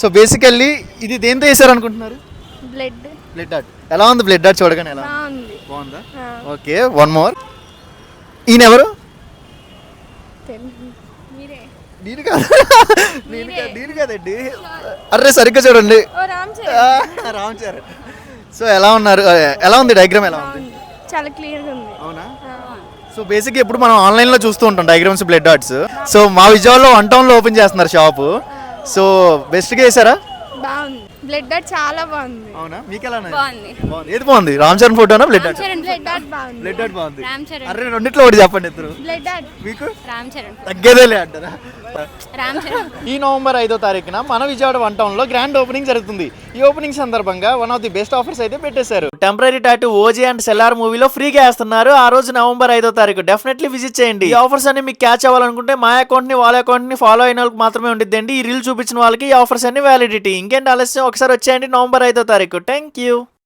So basically ఇది దేంతో వేసారు అనుకుంటున్నారు? బ్లడ్. Blood dot. ఎలా ఉంది బ్లడ్ డాట్ చూడగానే? ఎలా బాగుంది. బాగుందా? Okay, one more. ఈయన ఎవరు? మీరే. నేను కాదు, నేను కాదండి. అరే సరిగ్గా చూడండి. రామ్ చరణ్. సో ఎలా ఉన్నారు? ఎలా ఉంది డయాగ్రామ్? ఎలా ఉంది? చాలా క్లియర్గా ఉంది. అవునా? సో బేసిక్గా ఇప్పుడు మనం ఆన్లైన్లో చూస్తూ ఉంటాం డయాగ్రామ్స్, బ్లడ్ డాట్స్. సో మా విజయవాడలో 1 టౌన్లో ఓపెన్ చేస్తున్నారు షాపు. సో బెస్ట్గా వేసారా? బాగుంది. బ్లడ్ డాట్ చాలా బాగుంది. అవునా? మీకు ఎలా బాగుంది. బాగుంది. ఏది బాగుంది? రామ్ చరణ్ ఫోటోనా బ్లడ్ డాట్? బ్లడ్ డాట్ బాగుంది. బ్లడ్ డాట్ బాగుంది. రామ్ చరణ్. అరే రెండిట్లో ఒకటి చెప్పండి ఇద్దరు. Blood dot. మీకు రామ్ చరణ్. తగ్గేదేలే అంటారా? రామ్ చరణ్. ఈ నవంబర్ 5వ తారీఖున మన విజయవాడ 1 టౌన్ లో గ్రాండ్ ఓపెనింగ్ జరుగుతుంది. ఈ ఓపెనింగ్ సందర్భంగా one of the best offers అయితే పెట్టేశారు. Temporary tattoo OG and cellar మూవీలో ఫ్రీగా వేస్తున్నారు. ఆ రోజు నవంబర్ 5వ తారీఖు డెఫినెట్లీ విజిట్ చేయండి. ఈ ఆఫర్స్ అన్ని మీకు క్యాచ్ అవ్వాలనుకుంటే మా అకౌంట్ ని, వాళ్ళ అకౌంట్ ని ఫాలో అయిన వాళ్ళకి మాత్రమే ఉండిద్దండి. ఈ రీల్ చూపించిన వాళ్ళకి ఈ ఆఫర్స్ అన్ని వ్యాలిడిటీ. ఇంకేంటి ఆలస్యం, ఒకసారి వచ్చేయండి నవంబర్ 5వ తారీఖు. Thank you.